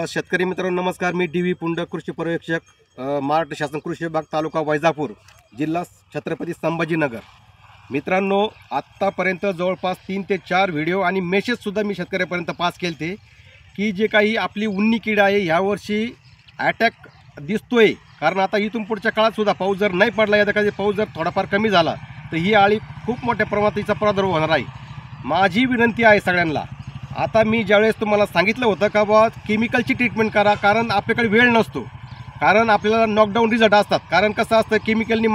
शेतकरी मित्रांनो नमस्कार. मी डी व्ही पुंड कृषी पर्यवेक्षक, महाराष्ट्र शासन कृषी विभाग, तालुका वैजापूर, जिल्हा छत्रपती संभाजीनगर. मित्रांनो, आत्तापर्यंत जवळपास 3 ते 4 व्हिडिओ आणि मेसेजसुद्धा मी शेतकऱ्यापर्यंत पास केले की जे काही आपली उन्नी कीड आहे ह्यावर्षी अटॅक दिसतोय. कारण आता इथून पुढच्या काळातसुद्धा पाऊस जर नाही पडला या कधी पाऊस जर थोडाफार कमी झाला तर ही आळी खूप मोठ्या प्रमाणात तिचा प्रादुर्भाव होणार आहे. माझी विनंती आहे सगळ्यांना, आता मी ज्यावेळेस तुम्हाला सांगितलं होतं का बाबा केमिकलची ट्रीटमेंट करा, कारण आपल्याकडे वेळ नसतो, कारण आपल्याला नॉकडाऊन रिझल्ट असतात. कारण कसं असतं केमिकलनी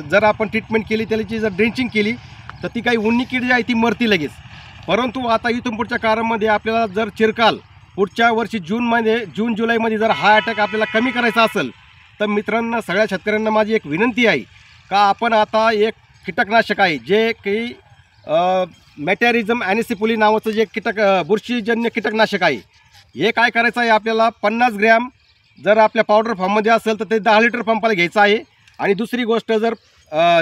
जर आपण ट्रीटमेंट केली त्याची जर ड्रेंचिंग केली तर ती काही उन्नी कीड जी आहे ती मरती लगेच. परंतु आता इथून पुढच्या काळामध्ये आपल्याला जर चिरकाल पुढच्या वर्षी जून जुलैमध्ये जर हा अटॅक आपल्याला कमी करायचा असेल तर मित्रांनो सगळ्या शेतकऱ्यांना माझी एक विनंती आहे का आपण आता एक कीटकनाशक आहे जे की मॅटॅरिझम ॲनिसिपोली नावाचं जे बुरशीजन्य कीटकनाशक आहे, हे काय करायचं आहे आपल्याला 50 ग्रॅम जर आपल्या पावडर फॉर्ममध्ये असेल तर ते 10 लिटर पंपाला घ्यायचं आहे. आणि दुसरी गोष्ट जर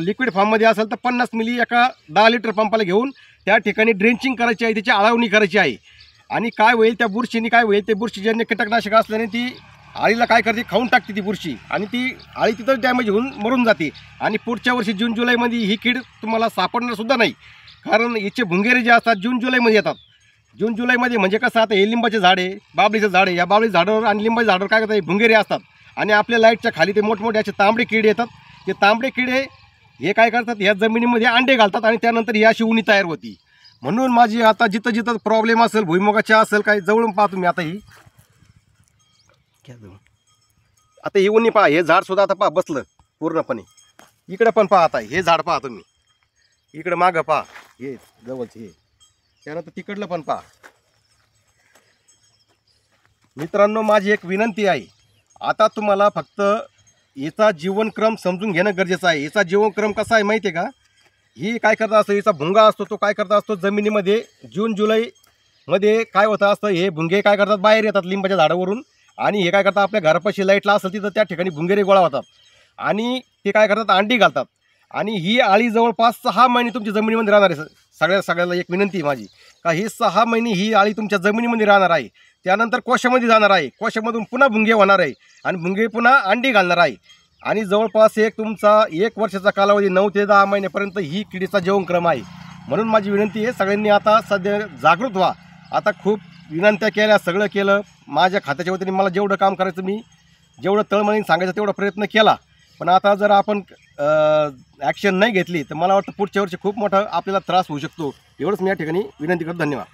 लिक्विड फॉर्ममध्ये असेल तर 50 मिली एका 10 लिटर पंपाला घेऊन त्या ठिकाणी ड्रेंचिंग करायची आहे, त्याची आळवणी करायची आहे. आणि काय होईल त्या बुरशीने काय होईल, ते बुरशीजन्य कीटकनाशक असल्याने ती आळीला काय करते, खाऊन टाकते ती बुरशी आणि ती आळी तिथंच डॅमेज होऊन मरून जाते. आणि पुढच्या वर्षी जून जुलैमध्ये ही कीड तुम्हाला सापडणारसुद्धा नाही, कारण याचे भुंगेरे जे असतात जून जुलैमध्ये येतात. जून जुलैमध्ये म्हणजे कसं, आता हे लिंबाचे झाड आहे, बाबळीचं झाड आहे, या बाबळी झाडावर आणि लिंबाच्या झाडावर काय करतात भुंगेरे असतात आणि आपल्या लाईटच्या खाली ते मोठमोठे असे तांबडे किडे येतात. ते तांबडे किडे हे काय करतात, ह्या जमिनीमध्ये अंडे घालतात आणि त्यानंतर ही अशी उन्ही तयार होती. म्हणून माझी आता जिथं जिथं प्रॉब्लेम असेल, भुईमुगाच्या असेल, काही जवळून पाहा तुम्ही. आता ही आता ही उन्ही पहा, हे झाडसुद्धा आता पहा बसलं पूर्णपणे. इकडं पण पहा, आता हे झाड पहा तुम्ही, इकडं मागं पहा, हे जवळचं हे, त्यानंतर तिकडलं पण पहा. मित्रांनो माझी एक विनंती आहे, आता तुम्हाला फक्त याचा जीवनक्रम समजून घेणं गरजेचं आहे. याचा जीवनक्रम कसा आहे माहिती आहे का, ही काय करता असतो, याचा भुंगा असतो तो काय करता असतो जमिनीमध्ये जून जुलैमध्ये काय होतं असतं, हे भुंगे काय करतात बाहेर येतात लिंबाच्या झाडावरून आणि हे काय करतात आपल्या घरापाशी लाईटला असेल तिथं त्या ठिकाणी भुंगेरे गोळा होतात आणि ते काय करतात अंडी घालतात. आणि ही आळी जवळपास 6 महिने तुमच्या जमिनीमध्ये राहणार आहे. सगळ्याला एक विनंती आहे माझी का ही 6 महिने ही आळी तुमच्या जमिनीमध्ये राहणार आहे. त्यानंतर कोशामध्ये जाणार आहे, कोशामधून पुन्हा भुंगे होणार आहे आणि भुंगे पुन्हा अंडी घालणार आहे. आणि जवळपास तुमचा 1 वर्षाचा कालावधी 9 ते 10 महिन्यापर्यंत ही किडीचा जीवनक्रम आहे. म्हणून माझी विनंती आहे सगळ्यांनी आता सध्या जागृत व्हा. आता खूप विनंत्या केल्या, सगळं केलं, माझ्या खात्याच्या वतीने मला जेवढं काम करायचं मी जेवढं तळमळीने सांगायचं तेवढा प्रयत्न केला. पण आता जर आपण ॲक्शन नाही घेतली तर मला वाटतं पुढच्या वर्षी खूप मोठा आपल्याला त्रास होऊ शकतो. एवढंच मी या ठिकाणी विनंती करतो. धन्यवाद.